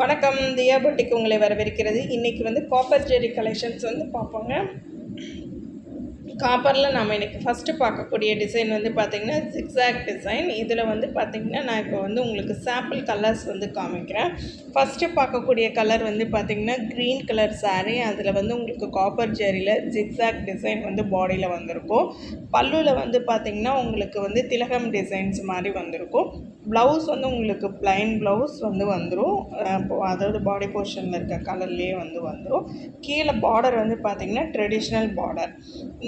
வணக்கம் தியா பொட்டிக்கு உங்களை வரவேற்கிறது. இன்றைக்கி வந்து காப்பர் ஜெரி கலெக்ஷன்ஸ் வந்து பார்ப்போங்க. காப்பரில் நம்ம இன்றைக்கி ஃபஸ்ட்டு பார்க்கக்கூடிய டிசைன் வந்து பார்த்திங்கன்னா ஜிக்ஸாக் டிசைன். இதில் வந்து பார்த்திங்கன்னா நான் இப்போ வந்து உங்களுக்கு சாம்பிள் கலர்ஸ் வந்து காமிக்கிறேன். ஃபஸ்ட்டு பார்க்கக்கூடிய கலர் வந்து பார்த்திங்கன்னா க்ரீன் கலர் சாரீ. அதில் வந்து உங்களுக்கு காப்பர் ஜெரியில் ஜிக்ஸாக் டிசைன் வந்து பாடியில் வந்திருக்கும். பல்லுவில் வந்து பார்த்திங்கன்னா உங்களுக்கு வந்து திலகம் டிசைன்ஸ் மாதிரி வந்திருக்கும். ப்ளவுஸ் வந்து உங்களுக்கு ப்ளைன் ப்ளவுஸ் வந்து வந்துடும். அதாவது பாடி போர்ஷனில் இருக்க கலர்லேயே வந்து வந்துடும். கீழே பார்டர் வந்து பார்த்திங்கன்னா ட்ரெடிஷ்னல் பார்டர்.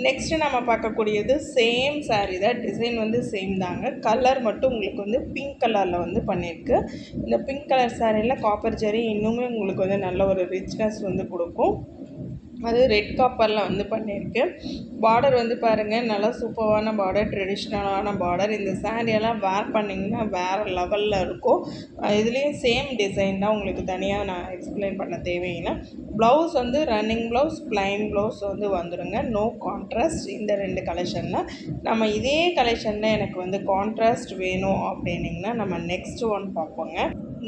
நெக்ஸ்ட்டு நம்ம பார்க்கக்கூடியது சேம் சாரீ தான், டிசைன் வந்து சேம் தாங்க. கலர் மட்டும் உங்களுக்கு வந்து பிங்க் கலரில் வந்து பண்ணியிருக்கு. இந்த பிங்க் கலர் சாரியில் காப்பர் ஜெரி இன்னுமே உங்களுக்கு வந்து நல்ல ஒரு ரிச்னஸ் வந்து கொடுக்கும். அது ரெட் காப்பரில் வந்து பண்ணியிருக்கு. பார்டர் வந்து பாருங்கள், நல்லா சூப்பரான பார்டர், ட்ரெடிஷ்னலான பார்டர். இந்த சாரியெல்லாம் வேர் பண்ணிங்கன்னா வேறு லெவலில் இருக்கும். இதுலேயும் சேம் டிசைன் தான், உங்களுக்கு தனியாக நான் எக்ஸ்பிளைன் பண்ண தேவையில்லை. ப்ளவுஸ் வந்து ரன்னிங் ப்ளவுஸ், ப்ளைன் ப்ளவுஸ் வந்து வந்துடுங்க. No contrast. இந்த ரெண்டு கலெக்ஷனில் நம்ம இதே கலெக்ஷனில் எனக்கு வந்து கான்ட்ராஸ்ட் வேணும் அப்படின்னிங்கன்னா நம்ம நெக்ஸ்ட் ஒன் பார்ப்போங்க.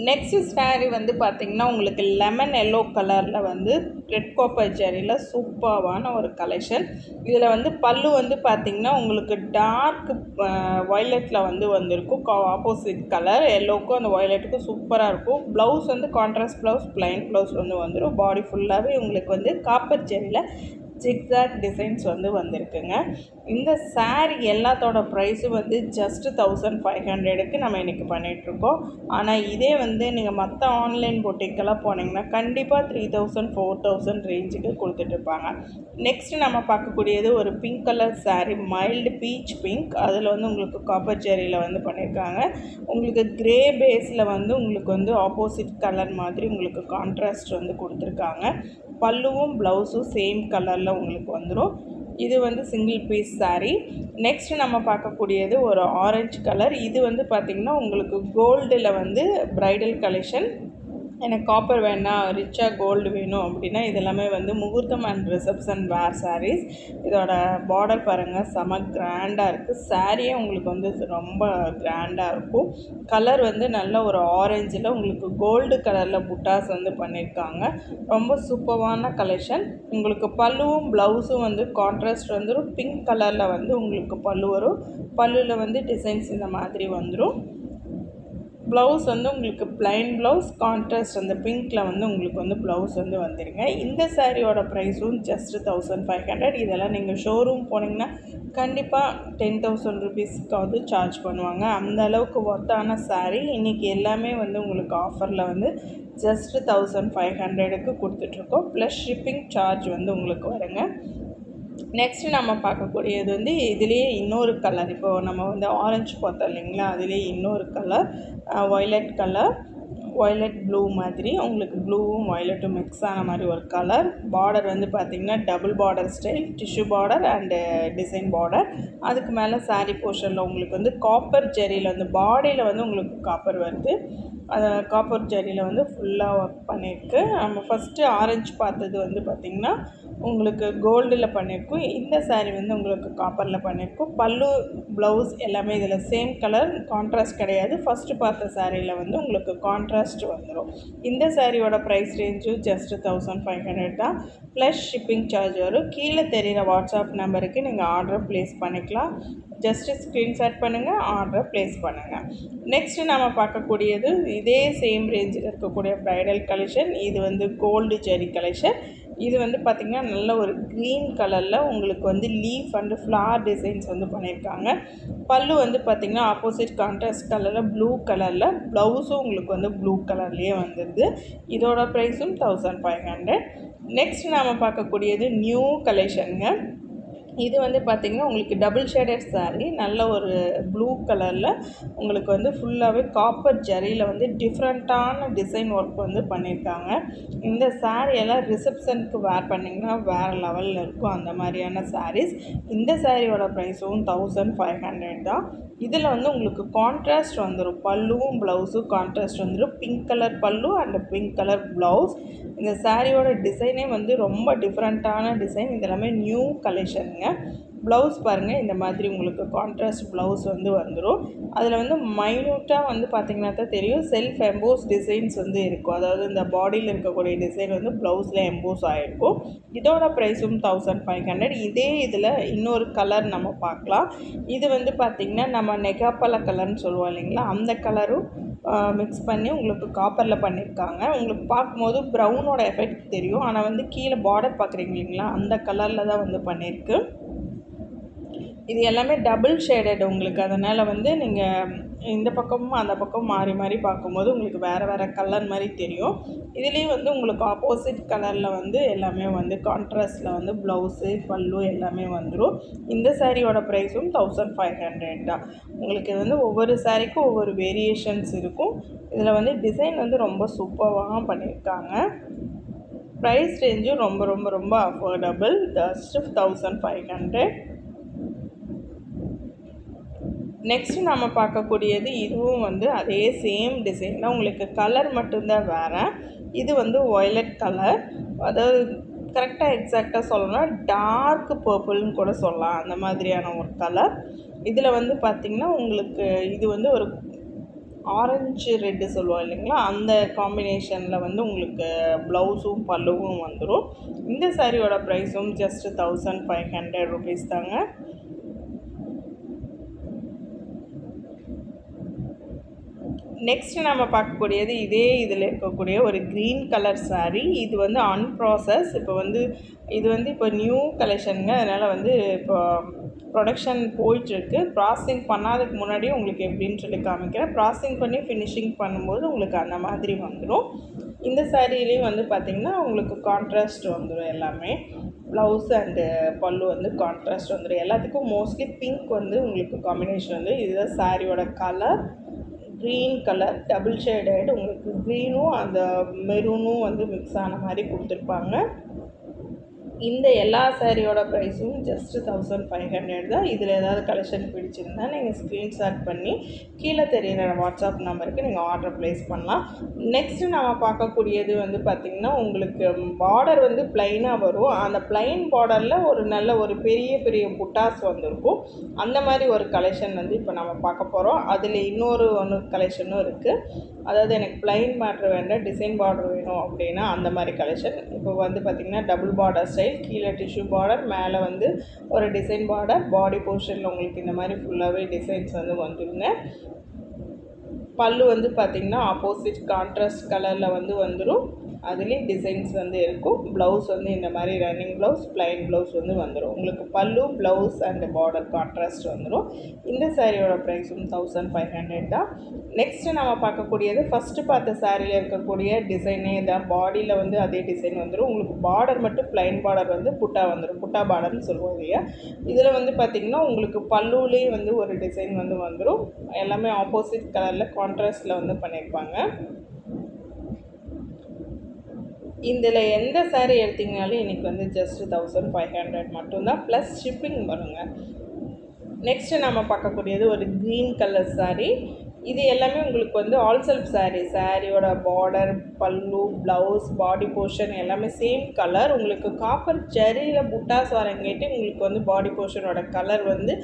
நெக்ஸ்ட் சாரீ வந்து பார்த்திங்கன்னா உங்களுக்கு லெமன் எல்லோ கலரில் வந்து ரெட் காப்பர் ஜெரியில் சூப்பரான ஒரு கலெக்ஷன். இதில் வந்து பல்லு வந்து பார்த்திங்கன்னா உங்களுக்கு டார்க் வயலட்டில் வந்து வந்திருக்கும். ஆப்போசிட் கலர் எல்லோவுக்கும் அந்த வயலட்டுக்கும் சூப்பராக இருக்கும். ப்ளவுஸ் வந்து கான்ட்ராஸ்ட் ப்ளவுஸ், ப்ளைன் ப்ளவுஸ் வந்து வந்துடும். பாடி ஃபுல்லாகவே உங்களுக்கு வந்து காப்பர் ஜெரியில் ஜிக்ஸாக் டிசைன்ஸ் வந்து வந்திருக்குங்க. இந்த சாரீ எல்லாத்தோட ப்ரைஸும் வந்து ஜஸ்ட் 1500க்கு நம்ம இன்றைக்கி பண்ணிகிட்ருக்கோம். ஆனால் இதே வந்து நீங்கள் மற்ற ஆன்லைன் பொட்டிக்கெல்லாம் போனீங்கன்னா கண்டிப்பாக 3000 4000 ரேஞ்சுக்கு கொடுத்துட்ருப்பாங்க. நெக்ஸ்ட்டு நம்ம பார்க்கக்கூடியது ஒரு pink colour sari, mild beach pink. அதில் வந்து உங்களுக்கு காப்பர் ஜெரியில் வந்து பண்ணியிருக்காங்க. உங்களுக்கு க்ரே பேஸில் வந்து உங்களுக்கு வந்து ஆப்போசிட் கலர் மாதிரி உங்களுக்கு கான்ட்ராஸ்ட் வந்து கொடுத்துருக்காங்க. பல்லுவும் ப்ளவுஸும் சேம் கலரில் உங்களுக்கு வந்துடும். இது வந்து சிங்கிள் பீஸ் சாரீ. நெக்ஸ்ட் நம்ம பார்க்கக்கூடியது ஒரு ஆரஞ்சு கலர். இது வந்து பார்த்திங்கன்னா உங்களுக்கு கோல்டில் வந்து ப்ரைடல் கலெக்ஷன். எனக்கு காப்பர் வேணாம், ரிச்சாக கோல்டு வேணும் அப்படின்னா இதெல்லாமே வந்து முகூர்த்தம் அண்ட் ரிசப்ஷன் வேர் சாரீஸ். இதோட பார்டர் பாருங்கள், செம கிராண்டாக இருக்குது. சாரியே உங்களுக்கு வந்து ரொம்ப கிராண்டாக இருக்கும். கலர் வந்து நல்ல ஒரு ஆரஞ்சில் உங்களுக்கு கோல்டு கலரில் புட்டாஸ் வந்து பண்ணியிருக்காங்க. ரொம்ப சூப்பரான கலெக்ஷன். உங்களுக்கு பல்லுவும் ப்ளவுஸும் வந்து கான்ட்ராஸ்ட் வந்துடும். பிங்க் கலரில் வந்து உங்களுக்கு பல்லு வரும். பல்லுவில் வந்து டிசைன்ஸ் இந்த மாதிரி வந்துடும். ப்ளவுஸ் வந்து உங்களுக்கு ப்ளைன் ப்ளவுஸ், கான்ட்ராஸ்ட் அந்த பிங்க்கில் வந்து உங்களுக்கு வந்து ப்ளவுஸ் வந்து வந்துடுங்க. இந்த சாரியோட ப்ரைஸும் ஜஸ்ட் 1500. இதெல்லாம் நீங்கள் ஷோரூம் போனீங்கன்னா கண்டிப்பாக 10,000 ருபீஸ்க்காவது சார்ஜ் பண்ணுவாங்க. அந்த அளவுக்கு ஒர்த்தான சாரீ. இன்றைக்கி எல்லாமே வந்து உங்களுக்கு ஆஃபரில் வந்து ஜஸ்ட் 1500க்கு கொடுத்துட்ருக்கோம். ப்ளஸ் ஷிப்பிங் சார்ஜ் வந்து உங்களுக்கு வருங்க. நெக்ஸ்ட்டு நம்ம பார்க்கக்கூடியது வந்து இதுலேயே இன்னொரு கலர். இப்போது நம்ம வந்து ஆரஞ்சு பார்த்தோம் இல்லைங்களா, அதுலேயே இன்னொரு colour violet colour, violet blue மாதிரி உங்களுக்கு ப்ளூவும் வயலட்டும் மிக்ஸ் ஆன மாதிரி ஒரு கலர். பார்டர் வந்து பார்த்திங்கன்னா double border style, tissue border and design border. அதுக்கு மேலே சாரீ போர்ஷனில் உங்களுக்கு வந்து காப்பர் ஜெரியில் வந்து பாடியில் வந்து உங்களுக்கு காப்பர் வருது. காப்பர் ஜெரியில் வந்து ஃபுல்லாக ஒர்க் பண்ணியிருக்கு. நம்ம ஃபஸ்ட்டு ஆரஞ்சு பார்த்தது வந்து பார்த்திங்கன்னா உங்களுக்கு கோல்டில் பண்ணியிருக்கும். இந்த சாரீ வந்து உங்களுக்கு காப்பரில் பண்ணியிருக்கும். பல்லு ப்ளவுஸ் எல்லாமே இதில் சேம் கலர், கான்ட்ராஸ்ட் கிடையாது. ஃபஸ்ட்டு பார்த்த சாரியில் வந்து உங்களுக்கு கான்ட்ராஸ்ட் வந்துடும். இந்த சாரியோட ப்ரைஸ் ரேஞ்சும் ஜஸ்ட் 1500 தான். ப்ளஸ் ஷிப்பிங் சார்ஜ் வரும். கீழே தெரிகிற வாட்ஸ்அப் நம்பருக்கு நீங்கள் ஆர்டர் ப்ளேஸ் பண்ணிக்கலாம். ஜஸ்ட்டு ஸ்க்ரீன்ஷாட் பண்ணுங்கள், ஆர்டரை ப்ளேஸ் பண்ணுங்கள். நெக்ஸ்ட்டு நம்ம பார்க்கக்கூடியது இதே சேம் ரேஞ்சில் இருக்கக்கூடிய ப்ரைடல் கலெக்ஷன். இது வந்து கோல்டு ஜெரி கலெக்ஷன். இது வந்து பார்த்திங்கன்னா நல்ல ஒரு க்ரீன் கலரில் உங்களுக்கு வந்து லீஃப் அண்டு ஃப்ளார் டிசைன்ஸ் வந்து பண்ணியிருக்காங்க. பல்லு வந்து பார்த்திங்கன்னா ஆப்போசிட் கான்ட்ராஸ்ட் கலரில் ப்ளூ கலரில், ப்ளவுஸும் உங்களுக்கு வந்து ப்ளூ கலர்லேயே வந்துடுது. இதோட ப்ரைஸும் 1500. நெக்ஸ்ட் நாம் பார்க்கக்கூடியது நியூ கலெக்ஷனுங்க. இது வந்து பார்த்திங்கன்னா உங்களுக்கு டபுள் ஷேடட் சாரீ. நல்ல ஒரு ப்ளூ கலரில் உங்களுக்கு வந்து ஃபுல்லாகவே காப்பர் ஜரியில் வந்து டிஃப்ரெண்ட்டான டிசைன் ஒர்க் வந்து பண்ணியிருக்காங்க. இந்த சாரியெல்லாம் ரிசப்ஷனுக்கு வேர் பண்ணிங்கன்னா வேறு லெவலில் இருக்கும். அந்த மாதிரியான சாரீஸ். இந்த சாரியோட ப்ரைஸும் 1500 தான். இதில் வந்து உங்களுக்கு கான்ட்ராஸ்ட் வந்துடும். பல்லுவும் ப்ளவுஸும் கான்ட்ராஸ்ட் வந்துடும். பிங்க் கலர் பல்லு அண்ட் பிங்க் கலர் ப்ளவுஸ். இந்த சாரியோட டிசைனே வந்து ரொம்ப டிஃப்ரெண்ட்டான டிசைன். இதெல்லாமே நியூ கலெக்ஷனுங்க. ப்ளவுஸ் பாருங்கள் இந்த மாதிரி உங்களுக்கு கான்ட்ராஸ்ட் ப்ளவுஸ் வந்து வந்துடும். அதில் வந்து மைன்யூட்டாக வந்து பார்த்திங்கன்னா தான் தெரியும் செல்ஃப் எம்போஸ் டிசைன்ஸ் வந்து இருக்கும். அதாவது இந்த பாடியில் இருக்கக்கூடிய டிசைன் வந்து ப்ளவுஸில் எம்போஸ் ஆகிருக்கும். இதோட ப்ரைஸும் 1500. இதே இதில் இன்னொரு கலர் நம்ம பார்க்கலாம். இது வந்து பார்த்திங்கன்னா நம்ம நெகாப்பல கலர்னு சொல்லுவோம் இல்லைங்களா, அந்த கலரும் மிக்ஸ் பண்ணி உங்களுக்கு காப்பரில் பண்ணியிருக்காங்க. உங்களுக்கு பார்க்கும்போது ப்ரௌனோட எஃபெக்ட் தெரியும், ஆனால் வந்து கீழே பார்டர் பார்க்குறீங்க இல்லைங்களா, அந்த கலரில் தான் வந்து பண்ணியிருக்கு. இது எல்லாமே டபுள் ஷேடட் உங்களுக்கு. அதனால் வந்து நீங்கள் இந்த பக்கமும் அந்த பக்கம் மாறி மாறி பார்க்கும்போது உங்களுக்கு வேறு வேறு கலர் மாதிரி தெரியும். இதுலேயும் வந்து உங்களுக்கு ஆப்போசிட் கலரில் வந்து எல்லாமே வந்து கான்ட்ராஸ்டில் வந்து ப்ளவுஸு பல்லு எல்லாமே வந்துடும். இந்த சாரியோட ப்ரைஸும் 1500 தான். உங்களுக்கு வந்து ஒவ்வொரு சாரிக்கும் ஒவ்வொரு வேரியேஷன்ஸ் இருக்கும். இதில் வந்து டிசைன் வந்து ரொம்ப சூப்பராக பண்ணியிருக்காங்க. ப்ரைஸ் ரேஞ்சும் ரொம்ப ரொம்ப ரொம்ப அஃபோர்டபுள், ஜஸ்ட் 1500. நெக்ஸ்ட்டு நம்ம பார்க்கக்கூடியது இதுவும் வந்து அதே சேம் டிசைன் தான். உங்களுக்கு கலர் மட்டும்தான் வேறு. இது வந்து வயலட் கலர், அதாவது கரெக்டாக எக்ஸாக்டாக சொல்லணும்னா டார்க் பர்பிள்னு கூட சொல்லலாம், அந்த மாதிரியான ஒரு கலர். இதில் வந்து பார்த்திங்கன்னா உங்களுக்கு இது வந்து ஒரு ஆரஞ்சு ரெட்டு சொல்லுவோம் இல்லைங்களா, அந்த காம்பினேஷனில் வந்து உங்களுக்கு ப்ளவுஸும் பல்லுவும் வந்துடும். இந்த சாரியோட ப்ரைஸும் ஜஸ்ட் 1500 ருபீஸ் தாங்க. நெக்ஸ்ட்டு நம்ம பார்க்கக்கூடியது இதே இதில் இருக்கக்கூடிய ஒரு க்ரீன் கலர் சாரீ. இது வந்து அன்ப்ராசஸ். இப்போ வந்து இது வந்து இப்போ நியூ கலெக்ஷனுங்க, அதனால் வந்து இப்போ ப்ரொடக்ஷன் போயிட்டுருக்கு. ப்ராசஸிங் பண்ணாததுக்கு முன்னாடியே உங்களுக்கு எப்படின்னு சொல்லி காமிக்கிறேன். ப்ராசஸிங் பண்ணி ஃபினிஷிங் பண்ணும்போது உங்களுக்கு அந்த மாதிரி வந்துடும். இந்த சாரிலையும் வந்து பார்த்திங்கன்னா உங்களுக்கு கான்ட்ராஸ்ட் வந்துடும். எல்லாமே ப்ளவுஸ் அண்டு பல்லு வந்து கான்ட்ராஸ்ட் வந்துடும். எல்லாத்துக்கும் மோஸ்ட்லி பிங்க் வந்து உங்களுக்கு காம்பினேஷன் வந்து இதுதான் சாரியோட colour. Green colour double shaded, உங்களுக்கு க்ரீனும் அந்த மெரூனும் வந்து மிக்ஸ் ஆன மாதிரி கொடுத்துருப்பாங்க. இந்த எல்லா சாரியோட ப்ரைஸும் ஜஸ்ட் 1500 தான். இதில் ஏதாவது கலெக்ஷன் பிடிச்சிருந்தா நீங்கள் ஸ்க்ரீன்ஷாட் பண்ணி கீழே தெரிகிற வாட்ஸ்அப் நம்பருக்கு நீங்கள் ஆர்டர் ப்ளேஸ் பண்ணலாம். நெக்ஸ்ட்டு நம்ம பார்க்கக்கூடியது வந்து பார்த்திங்கன்னா உங்களுக்கு பார்டர் வந்து ப்ளைனாக வரும். அந்த ப்ளைன் பார்டரில் ஒரு நல்ல ஒரு பெரிய பெரிய புட்டாஸ் வந்துருக்கும். அந்த மாதிரி ஒரு கலெக்ஷன் வந்து இப்போ நம்ம பார்க்க போகிறோம். அதில் இன்னொரு கலெக்ஷனும் இருக்குது. அதாவது எனக்கு ப்ளைன் பார்டர் வேண்டாம், டிசைன் பார்டர் வேணும் அப்படின்னா அந்த மாதிரி கலெக்ஷன். இப்போ வந்து பார்த்திங்கன்னா டபுள் பார்டர் ஸ்டைல், கீழே டிஷ்யூ பார்டர், மேலே வந்து ஒரு டிசைன் பார்டர், பாடி போர்ஷனில் உங்களுக்கு இந்த மாதிரி ஃபுல்லாகவே டிசைன்ஸ் வந்து வந்துடுங்க. பல்லு வந்து பார்த்திங்கன்னா ஆப்போசிட் கான்ட்ராஸ்ட் கலரில் வந்து வந்துடும். அதுலேயும் டிசைன்ஸ் வந்து இருக்கும். ப்ளவுஸ் வந்து இந்த மாதிரி ரன்னிங் ப்ளவுஸ், ப்ளைன் ப்ளவுஸ் வந்து வந்துடும். உங்களுக்கு பல்லு ப்ளவுஸ் அண்ட் பார்டர் கான்ட்ராஸ்ட் வந்துடும். இந்த சாரியோட ப்ரைஸும் 1500 தான். நெக்ஸ்ட்டு நம்ம பார்க்கக்கூடியது ஃபஸ்ட்டு பார்த்த சாரியில் இருக்கக்கூடிய டிசைனே தான். பாடியில் வந்து அதே டிசைன் வந்துடும். உங்களுக்கு பார்டர் மட்டும் ப்ளைன் பார்டர் வந்து புட்டா வந்துடும். புட்டா பார்டர்னு சொல்லுவோம் இல்லையா. இதில் வந்து பார்த்திங்கன்னா உங்களுக்கு பல்லுலேயே வந்து ஒரு டிசைன் வந்து வந்துடும். எல்லாமே ஆப்போசிட் கலரில் கான்ட்ராஸ்டில் வந்து பண்ணியிருப்பாங்க. இதில் எந்த சாரீ எடுத்திங்கனாலும் இன்றைக்கி வந்து ஜஸ்ட் 1500 மட்டும்தான், ப்ளஸ் ஷிப்பிங் வருங்க. நெக்ஸ்ட்டு நம்ம பார்க்கக்கூடியது ஒரு க்ரீன் கலர் சாரீ. இது எல்லாமே உங்களுக்கு வந்து ஆல் செல்ஃப் சாரீ. சாரியோட பார்டர், பல்லு, ப்ளவுஸ், பாடி போர்ஷன் எல்லாமே சேம் கலர். உங்களுக்கு காப்பர் ஜரியில் புட்டாஸ் வரங்கேட்டு உங்களுக்கு வந்து பாடி போர்ஷனோட கலர் வந்து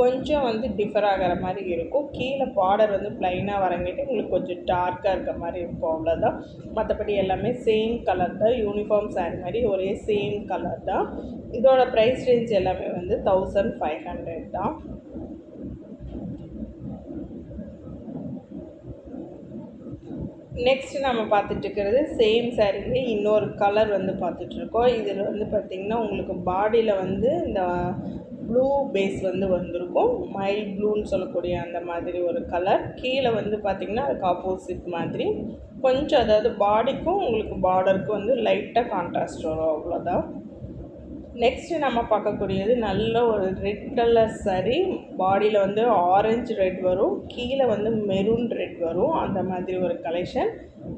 கொஞ்சம் வந்து டிஃபர் ஆகிற மாதிரி இருக்கும். கீழே பார்டர் வந்து ப்ளைனாக வரங்கேட்டு உங்களுக்கு கொஞ்சம் டார்க்காக இருக்க மாதிரி இருக்கும், அவ்வளோதான். மற்றபடி எல்லாமே சேம் கலர் தான். யூனிஃபார்ம் சாரீ மாதிரி ஒரே சேம் கலர் தான். இதோட ப்ரைஸ் ரேஞ்ச் எல்லாமே வந்து 1500 தான். நெக்ஸ்ட்டு நம்ம பார்த்துட்ருக்கிறது சேம் சாரீலே இன்னொரு கலர் வந்து பார்த்துட்ருக்கோம். இதில் வந்து பார்த்திங்கன்னா உங்களுக்கு பாடியில் வந்து இந்த ப்ளூ பேஸ் வந்து வந்திருக்கும். மைல்ட் ப்ளூன்னு சொல்லக்கூடிய அந்த மாதிரி ஒரு கலர். கீழே வந்து பார்த்திங்கன்னா அதுக்கு ஆப்போசிட் மாதிரி கொஞ்சம், அதாவது பாடிக்கும் உங்களுக்கு பார்டருக்கும் வந்து லைட்டாக கான்ட்ராஸ்ட் வரும், அவ்வளோதான். நெக்ஸ்ட்டு நம்ம பார்க்கக்கூடியது நல்ல ஒரு ரெட் கலர் சாரீ. பாடியில் வந்து ஆரஞ்சு ரெட் வரும், கீழே வந்து மெரூன் ரெட் வரும், அந்த மாதிரி ஒரு கலெக்ஷன்.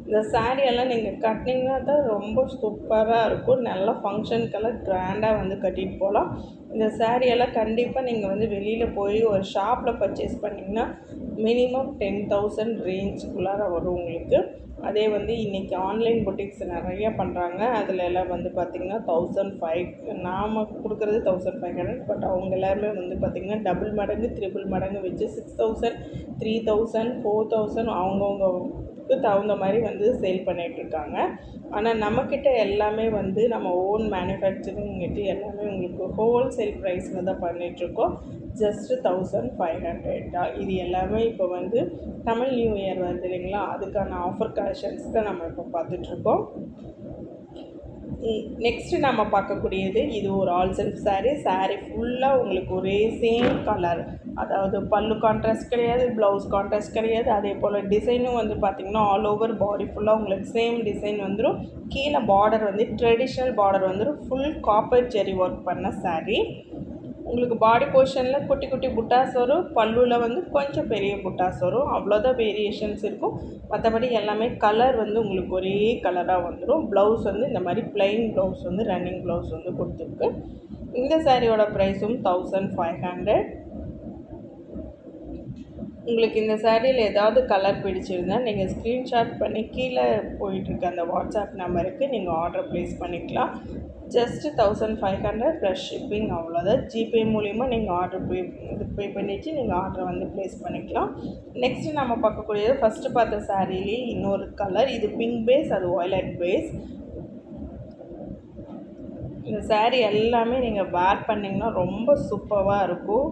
இந்த சாரியெல்லாம் நீங்கள் கட்டினீங்கன்னா தான் ரொம்ப சூப்பராக இருக்கும். நல்லா ஃபங்க்ஷனுக்கெல்லாம் கிராண்டாக வந்து கட்டிட்டு போகலாம். இந்த சாரியெல்லாம் கண்டிப்பாக நீங்கள் வந்து வெளியில் போய் ஒரு ஷாப்பில் பர்ச்சேஸ் பண்ணிங்கன்னா மினிமம் 10,000 ரேஞ்சுக்குள்ளார வரும் உங்களுக்கு. அதே வந்து இன்றைக்கி ஆன்லைன் பொட்டிக்ஸ் நிறைய பண்ணுறாங்க. அதில் எல்லாம் வந்து பார்த்திங்கன்னா 1500 நாம் கொடுக்குறது 1500. பட் அவங்க எல்லாருமே வந்து பார்த்திங்கன்னா டபுள் மடங்கு ட்ரிபிள் மடங்கு வச்சு 6000 3000 4000 அவங்கவுங்களுக்கு தகுந்த மாதிரி வந்து சேல் பண்ணிகிட்ருக்காங்க. ஆனால் நம்மக்கிட்ட எல்லாமே வந்து நம்ம ஓன் மேனுஃபேக்சரிங்கிட்டு எல்லாமே உங்களுக்கு ஹோல்சேல் ப்ரைஸில் தான் பண்ணிகிட்ருக்கோம். ஜஸ்ட்டு 1500 தான். இது எல்லாமே இப்போ வந்து தமிழ் நியூ இயர் வருது இல்லைங்களா, அதுக்கான ஆஃபர் கலெக்ஷன்ஸ் தான் நம்ம இப்போ பார்த்துட்ருக்கோம். நெக்ஸ்ட்டு நம்ம பார்க்கக்கூடியது இது ஒரு ஆல் செல்ஃப் சாரீ ஃபுல்லாக உங்களுக்கு ஒரே சேம் கலர். அதாவது பல்லு கான்ட்ராஸ்ட் கிடையாது, ப்ளவுஸ் கான்ட்ராஸ்ட் கிடையாது. அதே போல் டிசைனும் வந்து பார்த்திங்கன்னா ஆல் ஓவர் பாடி ஃபுல்லாக உங்களுக்கு சேம் டிசைன் வந்துடும். கீழே பார்டர் வந்து ட்ரெடிஷ்னல் பார்டர் வந்துடும். ஃபுல் காப்பர் ஜெரி ஒர்க் பண்ண சாரீ. உங்களுக்கு பாடி போர்ஷனில் குட்டி குட்டி புட்டாஸ் வரும், பல்லுவில் வந்து கொஞ்சம் பெரிய புட்டாஸ் வரும். அவ்வளோதான் வேரியேஷன்ஸ் இருக்கும். மற்றபடி எல்லாமே கலர் வந்து உங்களுக்கு ஒரே கலராக வந்துடும். ப்ளவுஸ் வந்து இந்த மாதிரி ப்ளைன் ப்ளவுஸ் வந்து ரன்னிங் ப்ளவுஸ் வந்து கொடுத்துருக்கு. இந்த சாரியோட ப்ரைஸும் 1500. உங்களுக்கு இந்த சாரியில் ஏதாவது கலர் பிடிச்சிருந்தால் நீங்கள் ஸ்க்ரீன்ஷாட் பண்ணி கீழே போயிட்டுருக்க அந்த வாட்ஸ்அப் நம்பருக்கு நீங்கள் ஆர்டர் ப்ளேஸ் பண்ணிக்கலாம். ஜஸ்ட்டு 1500 ப்ளஸ் ஷிப்பிங், அவ்வளோதான். ஜிபே மூலிமா நீங்கள் ஆர்டர் பே பண்ணிவிட்டு நீங்கள் ஆர்டரை வந்து ப்ளேஸ் பண்ணிக்கலாம். நெக்ஸ்ட்டு நம்ம பார்க்கக்கூடியது ஃபஸ்ட்டு பார்த்த சாரிலேயே இன்னொரு கலர். இது பிங்க் பேஸ், அது வயலட் பேஸ். இந்த சாரீ எல்லாமே நீங்கள் வேர் பண்ணிங்கன்னா ரொம்ப சூப்பராக இருக்கும்.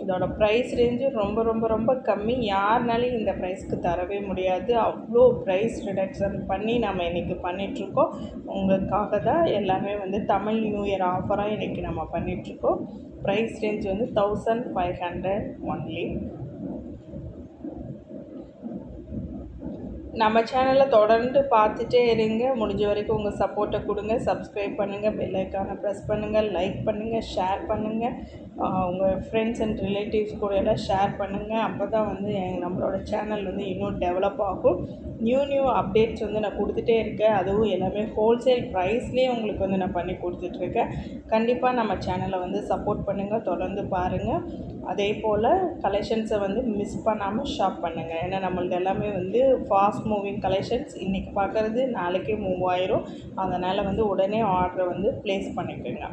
இதோட ப்ரைஸ் ரேஞ்சு ரொம்ப ரொம்ப ரொம்ப கம்மி. யாருனாலையும் இந்த ப்ரைஸ்க்கு தரவே முடியாது. அவ்வளோ ப்ரைஸ் ரிடக்ஷன் பண்ணி நம்ம இன்றைக்கி பண்ணிகிட்ருக்கோம். உங்களுக்காக தான் எல்லாமே வந்து தமிழ் நியூ இயர் ஆஃபராக இன்றைக்கி நம்ம பண்ணிகிட்ருக்கோம். ப்ரைஸ் ரேஞ்ச் வந்து 1500 ஒன்லி. நம்ம சேனலை தொடர்ந்து பார்த்துட்டே இருங்க. முடிஞ்ச வரைக்கும் உங்கள் சப்போர்ட்டை கொடுங்க. சப்ஸ்கிரைப் பண்ணுங்கள், பெல் ஐக்கானை ப்ரெஸ் பண்ணுங்கள், லைக் பண்ணுங்கள், ஷேர் பண்ணுங்கள். உங்கள் ஃப்ரெண்ட்ஸ் அண்ட் ரிலேட்டிவ்ஸ் கூட எல்லாம் ஷேர் பண்ணுங்கள். அப்போ தான் வந்து நம்மளோட சேனல் வந்து இன்னும் டெவலப் ஆகும். நியூ அப்டேட்ஸ் வந்து நான் கொடுத்துட்டே இருக்கேன். அதுவும் எல்லாமே ஹோல்சேல் ப்ரைஸ்லேயே உங்களுக்கு வந்து நான் பண்ணி கொடுத்துட்ருக்கேன். கண்டிப்பாக நம்ம சேனலை வந்து சப்போர்ட் பண்ணுங்கள், தொடர்ந்து பாருங்கள். அதே போல் கலெக்ஷன்ஸை வந்து மிஸ் பண்ணாமல் ஷாப் பண்ணுங்கள். ஏன்னா நம்மளுக்கு எல்லாமே வந்து ஃபாஸ்ட் மூவிங் கலெக்ஷன்ஸ். இன்றைக்கி பார்க்குறது நாளைக்கே மூவ் ஆயிரும். அதனால் வந்து உடனே ஆர்டரை வந்து ப்ளேஸ் பண்ணிக்கோங்க.